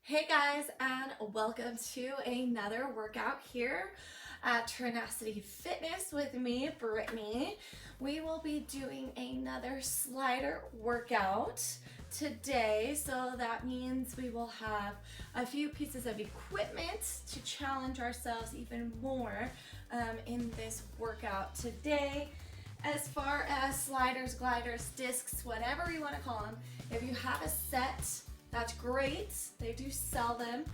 Hey guys, and welcome to another workout here at Tenacity Fitness with me, Brittany. We will be doing another slider workout today, so that means we will have a few pieces of equipment to challenge ourselves even more in this workout today. As far as sliders, gliders, discs, whatever you want to call them, if you have a set, that's great. They do sell them,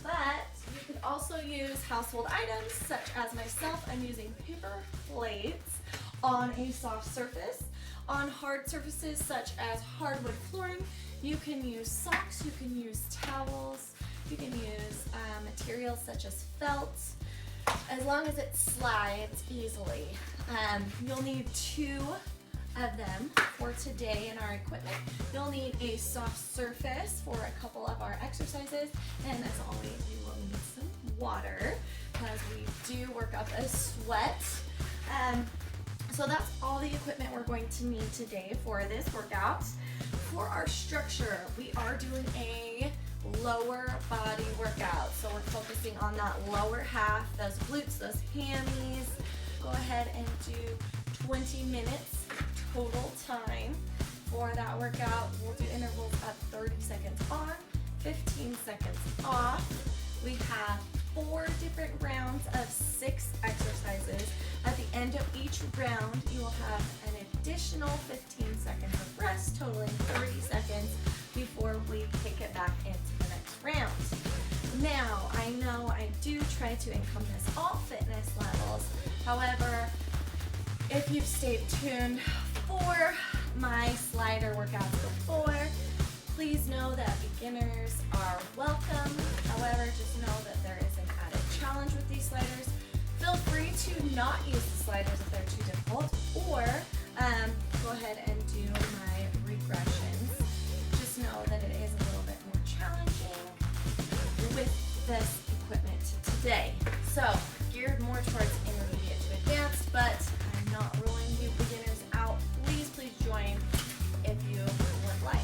but you could also use household items such as myself. I'm using paper plates on a soft surface. On hard surfaces such as hardwood flooring, you can use socks, you can use towels, you can use materials such as felt, as long as it slides easily. You'll need two of them for today in our equipment. You'll need a soft surface for a couple of our exercises, and as always, you will need some water because we do work up a sweat. So that's all the equipment we're going to need today for this workout. For our structure, we are doing a lower body workout. So we're focusing on that lower half, those glutes, those hammies. Go ahead and do 20 minutes total time for that workout. We'll do intervals of 30 seconds on, 15 seconds off. We have 4 different rounds of 6 exercises. At the end of each round, you will have an additional 15 seconds of rest, totaling 30 seconds before we kick it back into the next round. Now, I know I do try to encompass all fitness levels. However, if you've stayed tuned for my slider workouts before, please know that beginners are welcome. However, just know that there is an added challenge with these sliders. Feel free to not use the sliders if they're too difficult, or go ahead and do my regressions. Just know that it is a little bit more challenging with this equipment today. So, geared more towards intermediate to advanced, but I'm not ruling you beginners out. Please join if you would like.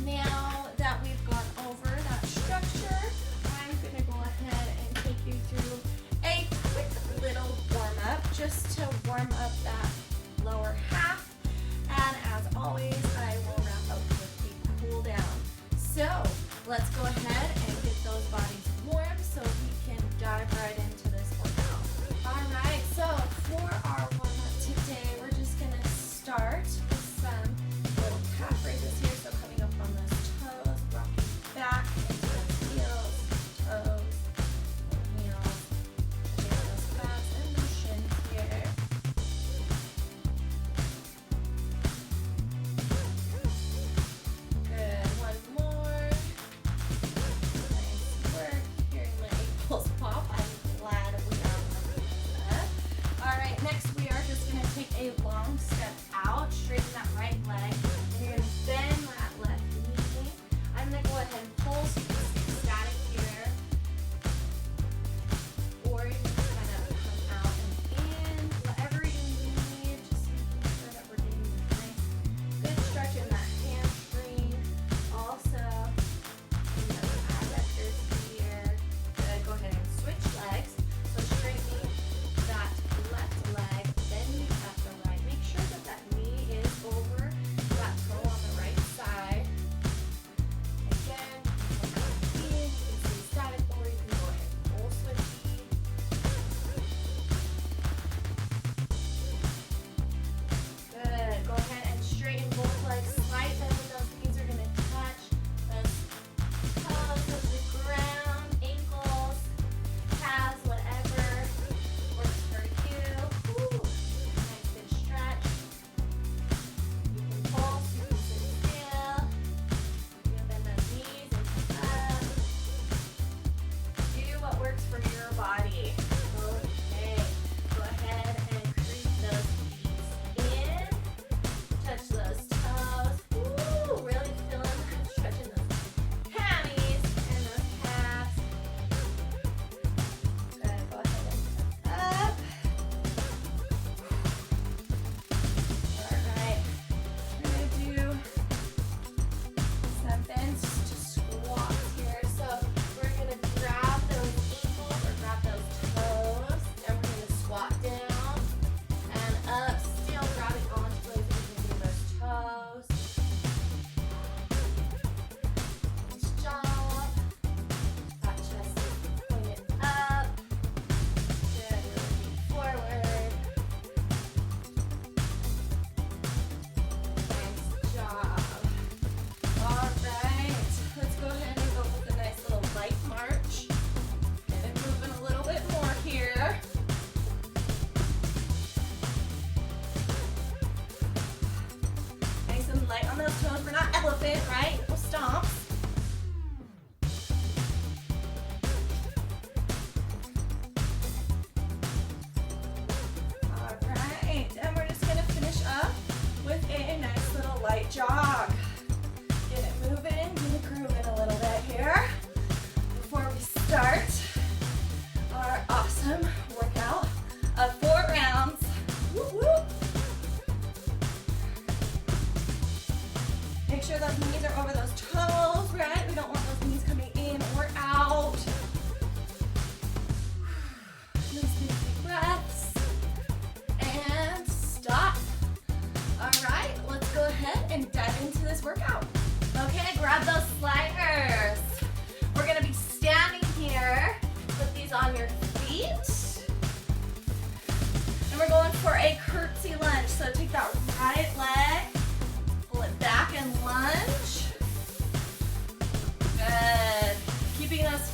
Now that we've gone over that structure, I'm going to go ahead and take you through a quick little warm-up just to warm up that lower half. And as always, I will wrap up with a cool down. So let's go ahead and get those bodies warm so we can dive right into this workout. All right, so for our warm-up today, we're just going to start with some little calf raises here. So coming up on those toes, rocking back into those heels, toes, heels, pushing on those calves and those shins here. Good, one more. Nice work. Hearing my ankles pop, I'm glad we are warming up. All right, next we are just going to take a long step out, straight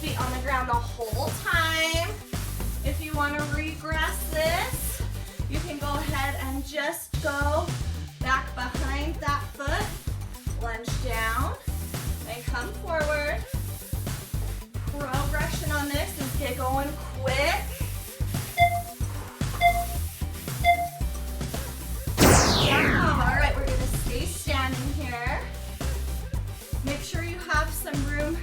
feet on the ground the whole time. If you want to regress this, you can go ahead and just go back behind that foot, lunge down, and come forward. Progression on this is get going quick. All right, we're gonna stay standing here. Make sure you have some room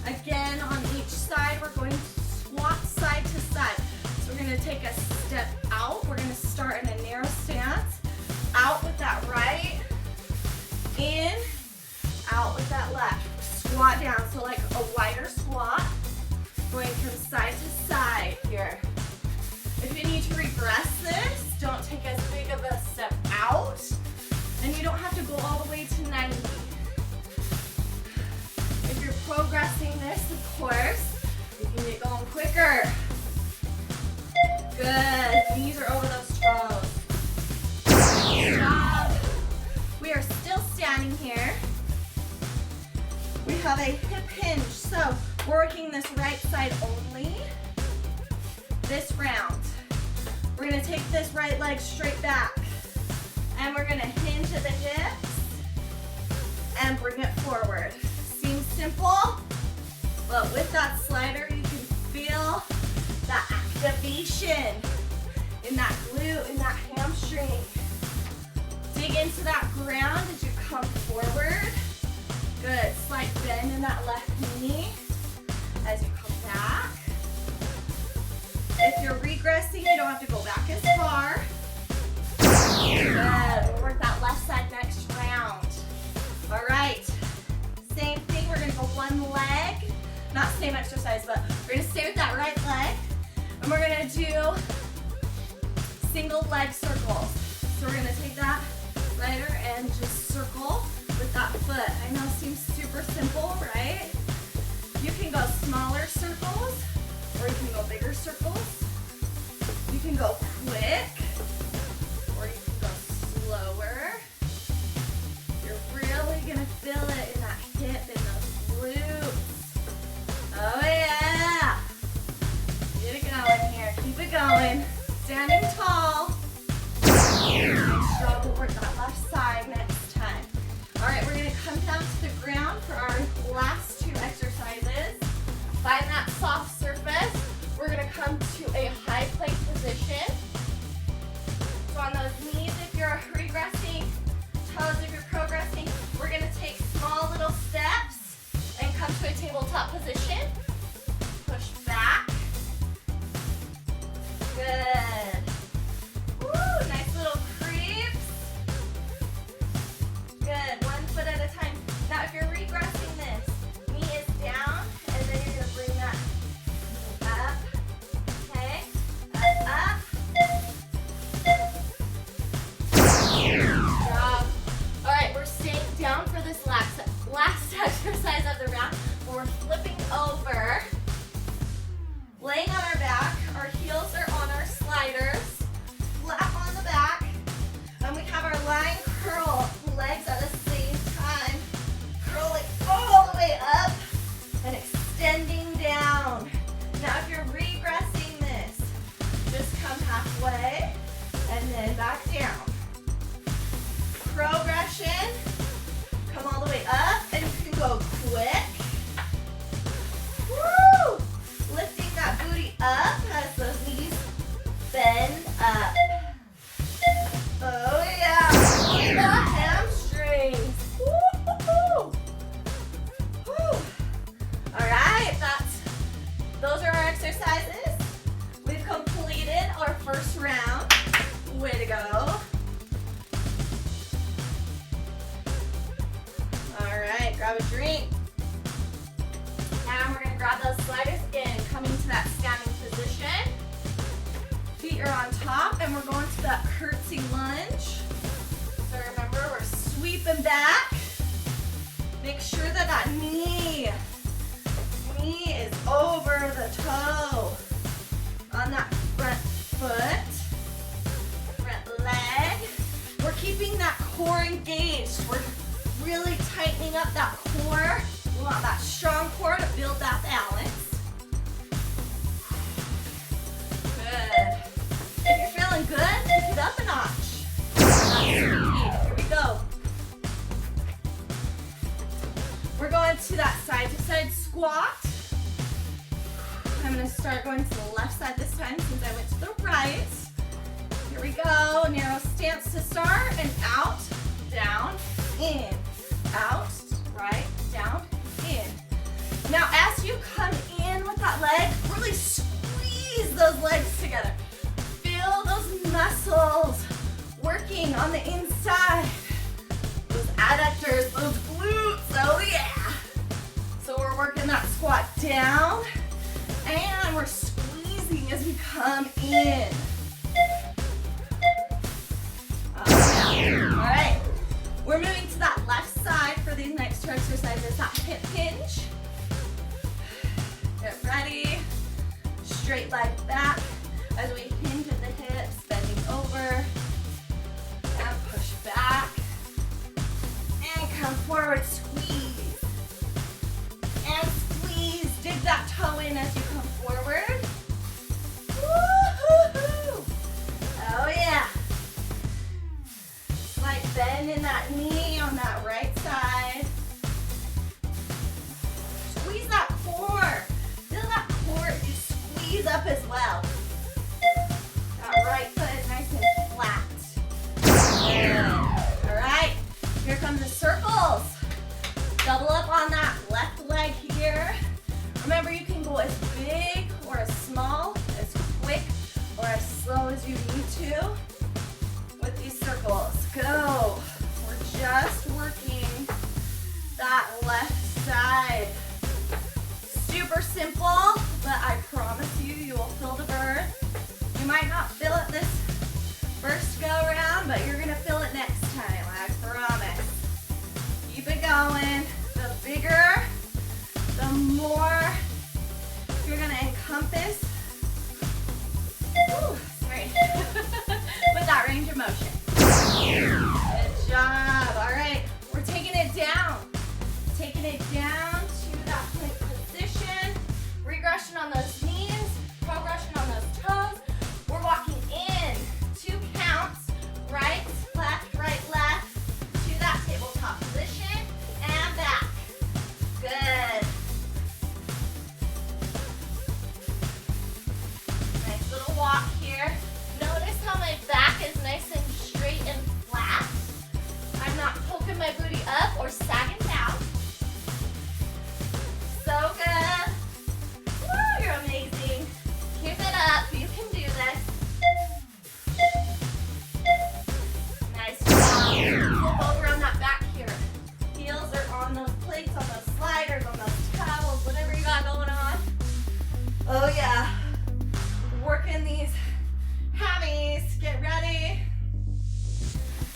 again on each side. We're going to squat side to side. So we're gonna take a step out. We're gonna start in a narrow stance. Out with that right. In, out with that left. Squat down, so like a wider squat. Going from side to side here. If you need to regress this, don't take as big of a step out. And you don't have to go all the way to 90. If you're progressing this, of course, you can get going quicker. Good. Knees are over those toes. Good job. We are still standing here. We have a hip hinge, so we're working this right side only. This round. We're going to take this right leg straight back. And we're going to hinge at the hips and bring it forward. Seems simple, but with that slider, you can feel that activation in that glute, in that hamstring. Dig into that ground as you come forward. Good. Slight bend in that left knee as you come back. If you're regressing, you don't have to go back as far. Good. We'll work that left side next round. All right. Same thing. We're going to go one leg. Not same exercise, but we're going to stay with that right leg. And we're going to do single leg circles. So we're going to take that slider and just circle with that foot. I know it seems super simple, right? You can go smaller circles, or you can go bigger circles. You can go quick, or you can go slower. You're really gonna feel it in that hip and those glutes. Oh yeah! Get it going here. Keep it going. Standing tall. Nice job. We'll work that left side next time. All right, we're gonna come down to the ground for our last two exercises. Find that soft surface. We're gonna come to a high plank position. So on those knees, if you're regressing, toes if you're progressing, we're gonna take small little steps and come to a tabletop position. Push back. Good. Woo, nice little creeps. Good, 1 foot at a time. Now if you're regressing this, knee is down, and then you're gonna bring that up, okay? Up. Good job. All right, we're staying down for this last exercise of the round, where we're flipping over, laying on our back, our heels are on our sliders, flat on the back, and we have our lying curl, legs at the same time, curling all the way up and extending down. Now if you're regressing this, just come halfway and then back down. Progression, come all the way up, and you can go quick. Woo! Lifting that booty up as those knees bend up. Oh yeah, look at the hamstrings. Woo-hoo-hoo. Woo. All right, those are our exercises. We've completed our first round. Way to go. All right, grab a drink. And we're gonna grab those sliders again, coming to that standing position. Feet are on top, and we're going to that curtsy lunge. So remember, we're sweeping back. Make sure that that knee is over the toe on that front foot, front leg. We're keeping that core engaged. We're really tightening up that core. We want that strong core to build that balance. I'm gonna start going to the left side this time since I went to the right. Here we go, narrow stance to start, and out, down, in, out, right, down, in. Now as you come in with that leg, really squeeze those legs together. Feel those muscles working on the inside. Those adductors, those glutes, oh yeah. So we're working that squat down, and we're squeezing as we come in. All right, we're moving to that left side for these next two exercises, that hip hinge. Get ready, straight leg back as we hinge at the hips, bending over, and push back, and come forward, squeeze, and squeeze, dig that toe in as you come forward. Woo-hoo-hoo. Oh yeah. Slight bend in that knee on that right side. Squeeze that core. Feel that core as you squeeze up as well. That right foot is nice and flat. Good. All right, here come the circles. Double up on that left leg here. Remember, you can go as big or as small, as quick or as slow as you need to with these circles. Go. We're just working that left side. Super simple, but I promise you, you will feel the burn. You might not feel it this first go around, but you're gonna feel it next time, I promise. Keep it going. The bigger, the more you're gonna encompass. Ooh, sorry. With that range of motion. Good job. All right, we're taking it down. Taking it down to that plank position. Regression on those knees, progression on those toes. We're walking in 2 counts, right, left, to that tabletop position, and back. Good. Nice little walk here. Notice how my back is nice and straight and flat. I'm not poking my booty up or sagging down. So good. Woo, you're amazing. Keep it up. You can do this. Nice job. Flip over on that back here. Heels are on those plates, on those sliders, on those towels, whatever you got going on. Oh yeah. Working these hammies. Get ready.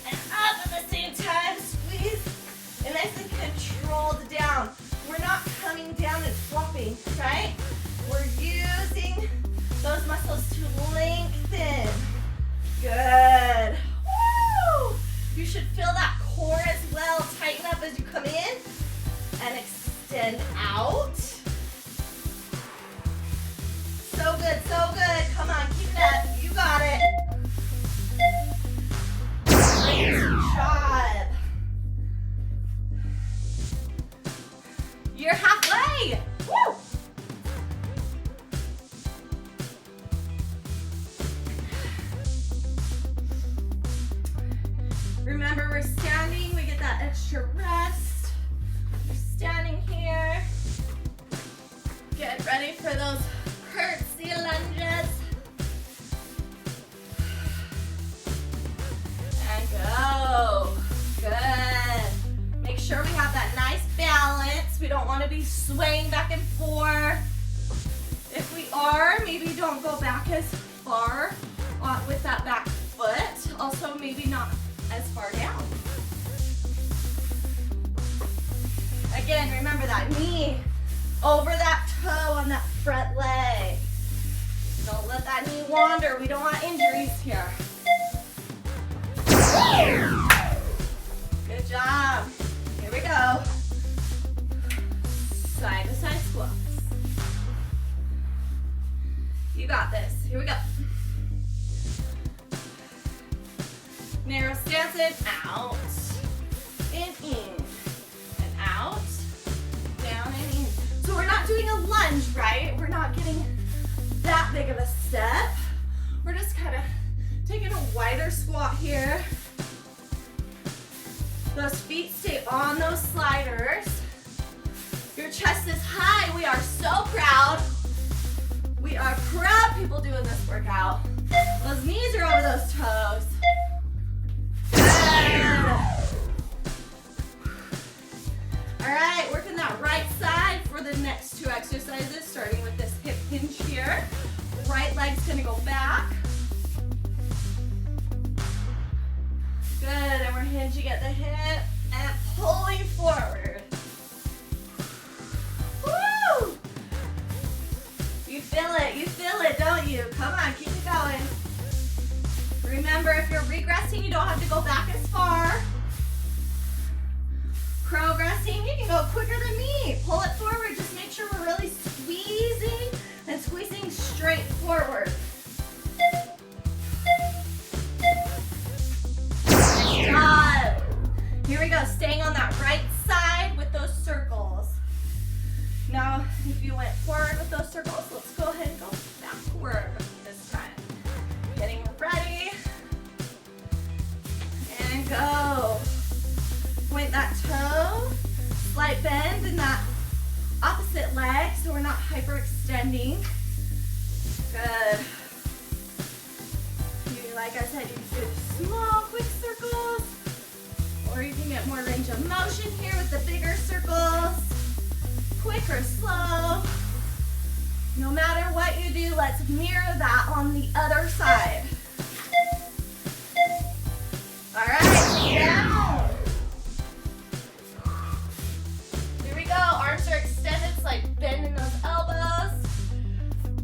And up at the same time. Squeeze. And nice and controlled down. We're not coming down and flopping, right? We're using those muscles to lengthen. Good. Woo! You should feel that core as well. Tighten up as you come in and extend out. So good, so good. Come on, keep it up. You got it. Great job. You're halfway. Woo! Remember, we're standing. We get that extra rest. We're standing here. Get ready for those curtsy lunges. And go. Good. Make sure we have that nice balance. We don't want to be swaying back and forth. If we are, maybe don't go back as far with that back foot. Also, maybe not as far down. Again, remember that knee over that toe on that front leg. Don't let that knee wander. We don't want injuries here. Good job. Here we go. Side to side squats. You got this. Here we go. Narrow stance in, out, and in, and out, down and in. So we're not doing a lunge, right? We're not getting that big of a step. We're just kind of taking a wider squat here. Those feet stay on those sliders. Your chest is high. We are so proud. We are proud people doing this workout. Those knees are over those toes. Good. All right, working that right side for the next two exercises, starting with this hip hinge here. Right leg's gonna go back. Good, and we're hinging at the hip and pulling forward. Woo! You feel it, don't you? Come on, keep it going. Remember, if you're regressing, you don't have to go back as far. Progressing, you can go quicker than me. Pull it forward, just make sure we're really squeezing and squeezing straight forward. Nice job. Here we go, staying on that right side with those circles. Now, if you went forward with those circles, let's go ahead and go backward this time. Getting ready. And go. Point that toe. Slight bend in that opposite leg so we're not hyperextending. Good. Like I said, you can do small, quick circles. Or you can get more range of motion here with the bigger circles. Quick or slow. No matter what you do, let's mirror that on the other side. All right, down. Here we go. Arms are extended. It's like bending those elbows.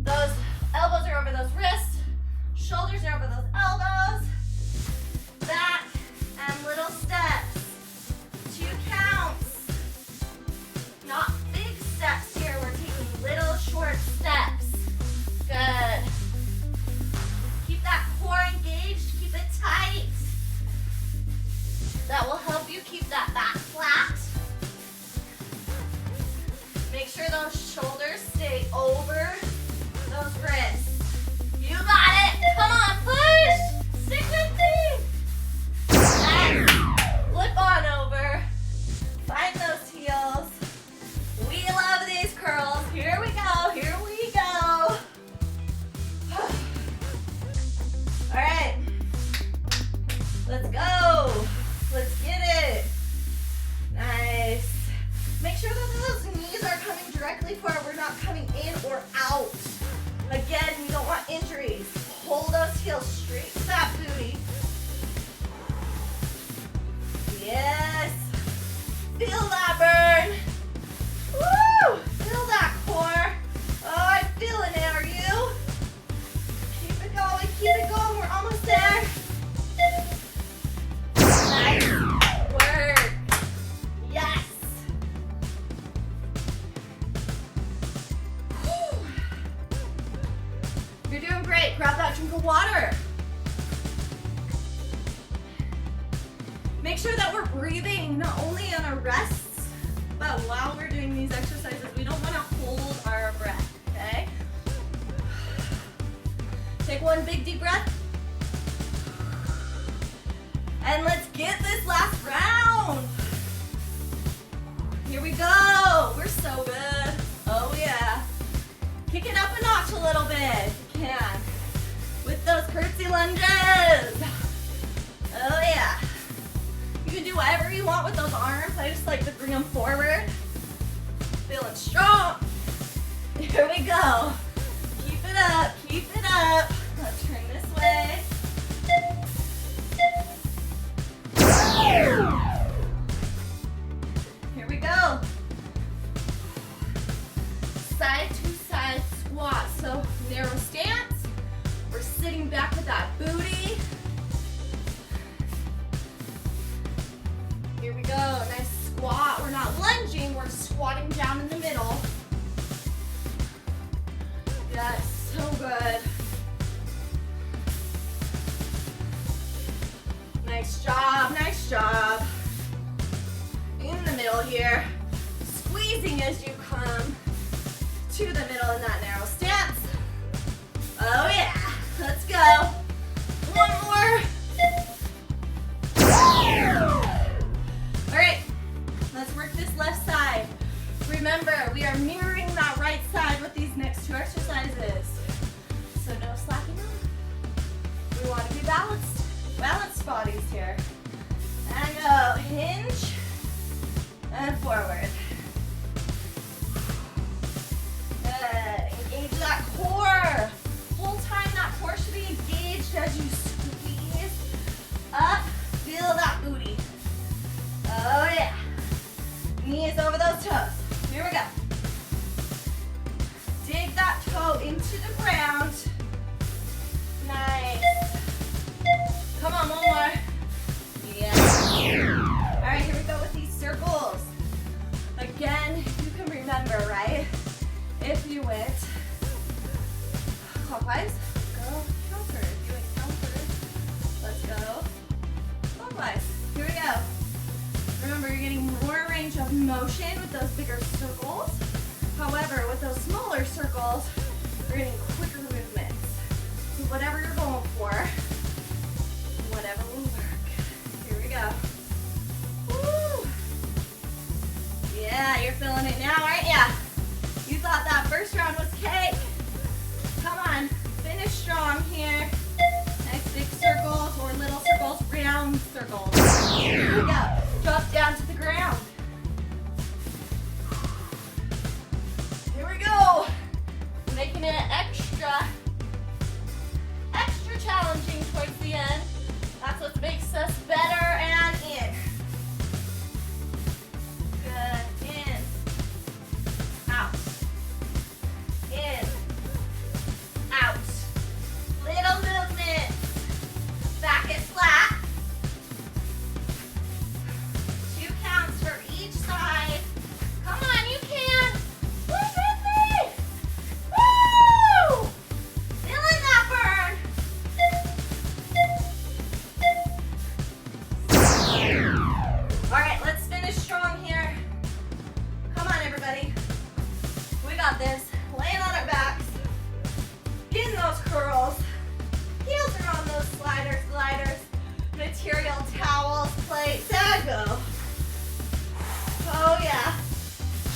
Those elbows are over those wrists. Shoulders are over those elbows. Back and little steps. 2 counts. Not big steps here. We're taking little short steps. Good. Keep that core engaged. Keep it tight. That will help you keep that back flat. Make sure those shoulders stay over those wrists. You got it. Come on, push. Stick with me. Yes. Flip on over. Find those heels. We love these curls. Here we go. Here we go. All right. Let's go. Let's get it. Nice. Make sure that those knees are coming directly forward. We're not coming in or out. Again, we don't want injuries. Hold those heels straight to that booty. Yes. Feel that burn. Woo! Feel that core. Oh, I'm feeling it. Are you? Keep it going. Keep it going. We're almost there. Nice work. Yes. You're doing great. Grab that drink of water. Make sure that we're breathing not only on our rests, but while we're doing these exercises, we don't want to hold our breath, okay? Take one big deep breath. And let's get this last round. Here we go. We're so good. Oh yeah. Kick it up a notch a little bit if you can. With those curtsy lunges. Oh yeah. You can do whatever you want with those arms. I just like to bring them forward. Feeling strong. Here we go. Keep it up. Keep it up. Let's turn this way. Here we go. Side to side squat. So narrow stance. We're sitting back with that booty. Here we go. Nice squat. We're not lunging. We're squatting down in the middle. Yes, so good. Nice job, nice job. In the middle here. Squeezing as you come to the middle in that narrow stance. remember, we are mirroring that right side with these next two exercises. So no slacking off. We want to be balanced bodies here. And go, hinge, and forward. Good, engage that core. Whole time that core should be engaged as you squeeze up, feel that booty. Oh yeah. Knees over those toes. Here we go. Dig that toe into the ground. Nice. Come on, one more. Yes. All right, here we go with these circles. Again, you can remember, right? If you went clockwise, go counter. If you went counter, let's go clockwise. Here we go. Remember, you're getting more range of motion with those bigger circles. However, with those smaller circles, you're getting quicker movements. So whatever you're going for, whatever will work. Here we go. Woo! Yeah, you're feeling it now, aren't ya? You thought that first round was cake. Come on, finish strong here. Nice big circles or little circles, round circles. Here we go. Drop down to the ground. Here we go. Making it extra challenging towards the end. That's what makes us better and in. Good. In. Out. In. Out. Little movement. Back is flat. 2 counts for each side. Come on, you can. Push with me. Woo! Feeling that burn. All right, let's finish strong here. Come on, everybody. We got this. Laying on our backs. Getting those curls. Heels are on those sliders, gliders, material towels, plates, and go. Oh yeah.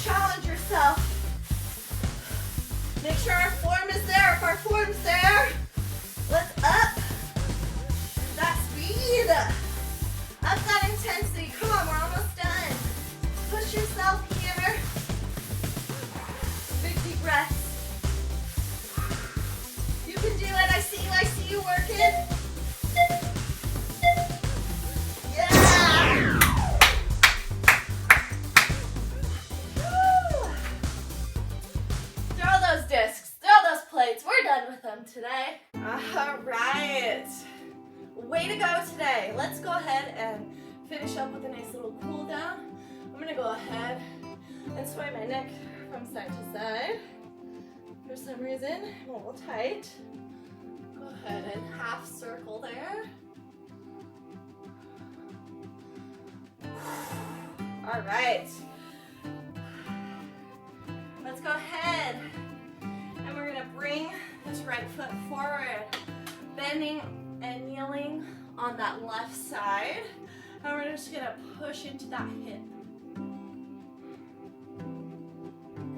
Challenge yourself. Make sure our form is there. If our form's there, let's up that speed. Up that intensity. Come on, we're almost done. Push yourself here. Big deep breaths. You can do it. I see you working. Yeah. Woo. Throw those discs, throw those plates. We're done with them today. All right. Way to go today. Let's go ahead and finish up with a nice little cool down. I'm gonna go ahead and sway my neck from side to side. For some reason, I'm a little tight. Go ahead and half circle there. All right. Let's go ahead and we're gonna bring this right foot forward, bending and kneeling on that left side. And we're just gonna push into that hip.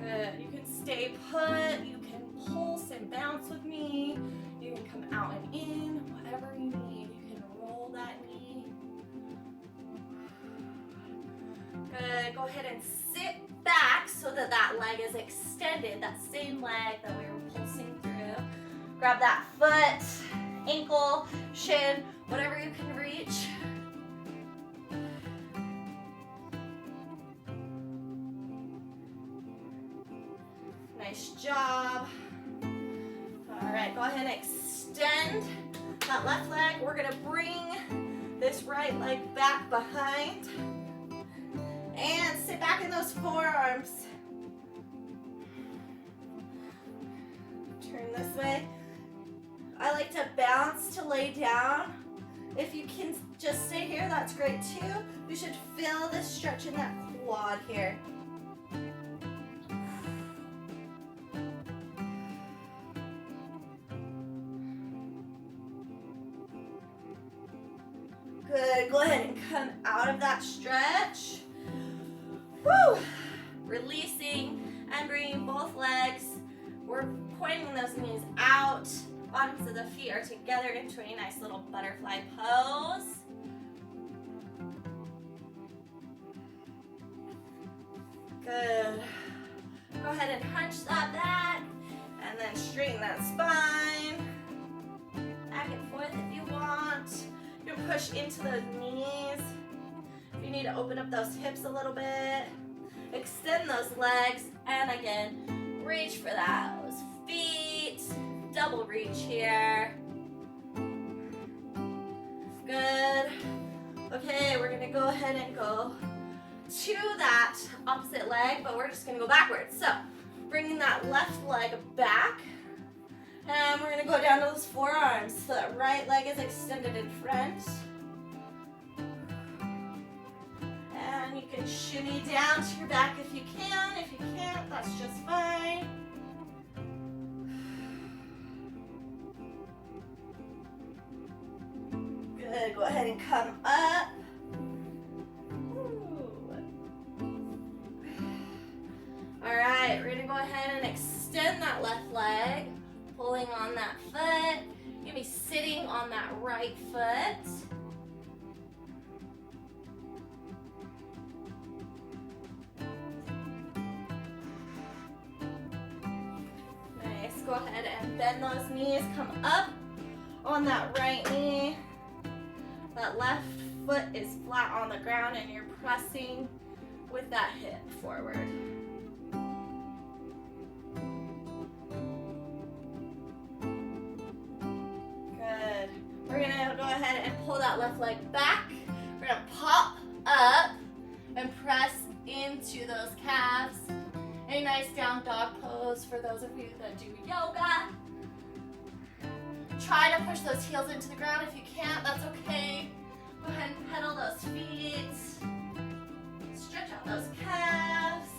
Good. You can stay put, you can pulse and bounce with me. You can come out and in, whatever you need. You can roll that knee. Good. Go ahead and sit back so that that leg is extended, that same leg that we were pulsing through. Grab that foot, ankle, shin, whatever you can reach. Nice job. All right, go ahead and extend that left leg. We're gonna bring this right leg back behind and sit back in those forearms. Turn this way. I like to bounce to lay down. If you can just stay here, that's great too. You should feel this stretch in that quad here. Good, go ahead and come out of that stretch. Woo! Releasing we're pointing those knees out. Bottoms of the feet are together into a nice little butterfly pose. Good. Go ahead and hunch that back and then straighten that spine. Back and forth if you want. You can push into those knees. If you need to open up those hips a little bit. Extend those legs, and again, reach for those feet. Double reach here. Good. Okay, we're gonna go ahead and go to that opposite leg, but we're just gonna go backwards. So, bringing that left leg back, and we're gonna go down to those forearms. So that right leg is extended in front. And you can shimmy down to your back if you can. If you can't, that's just fine. Good, go ahead and come up. All right, we're gonna go ahead and extend that left leg, pulling on that foot. You're gonna be sitting on that right foot. Nice, go ahead and bend those knees, come up on that right knee. That left foot is flat on the ground and you're pressing with that hip forward. Good. We're gonna go ahead and pull that left leg back. We're gonna pop up and press into those calves. A nice down dog pose for those of you that do yoga. Try to push those heels into the ground. If you can't, that's okay. Go ahead and pedal those feet. Stretch out those calves.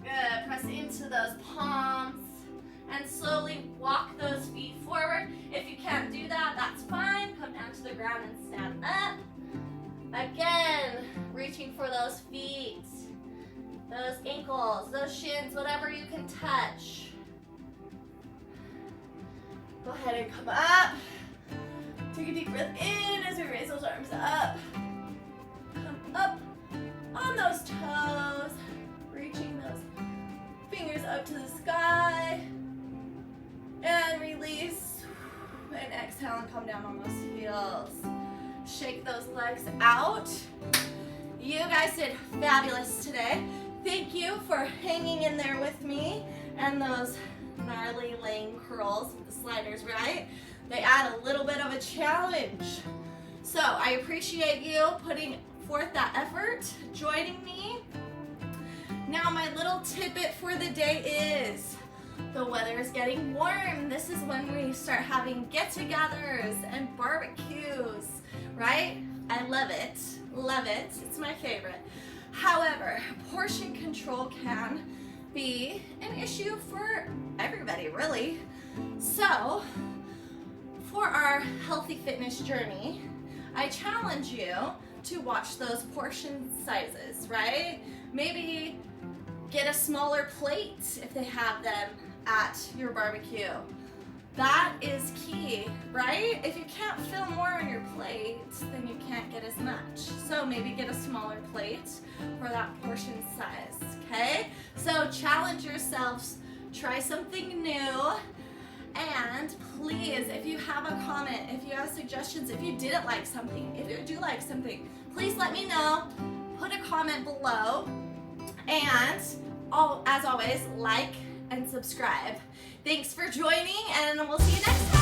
Good. Press into those palms and slowly walk those feet forward. If you can't do that, that's fine. Come down to the ground and stand up. Again, reaching for those feet, those ankles, those shins, whatever you can touch. Go ahead and come up. Take a deep breath in as we raise those arms up. Come up on those toes, reaching those fingers up to the sky. And release. And exhale and come down on those heels. Shake those legs out. You guys did fabulous today. Thank you for hanging in there with me and those gnarly lane curls with the sliders, right? They add a little bit of a challenge. So I appreciate you putting forth that effort, joining me. Now my little tidbit for the day is the weather is getting warm. This is when we start having get-togethers and barbecues, right? I love it, love it. It's my favorite. However, portion control can be an issue for everybody, really. So, for our healthy fitness journey, I challenge you to watch those portion sizes, right? Maybe get a smaller plate if they have them at your barbecue. That is key, right? If you can't fit more on your plate, then you can't get as much. So maybe get a smaller plate for that portion size, okay? So challenge yourselves, try something new, and please, if you have a comment, if you have suggestions, if you didn't like something, if you do like something, please let me know. Put a comment below, and as always, like and subscribe. Thanks for joining, and we'll see you next time.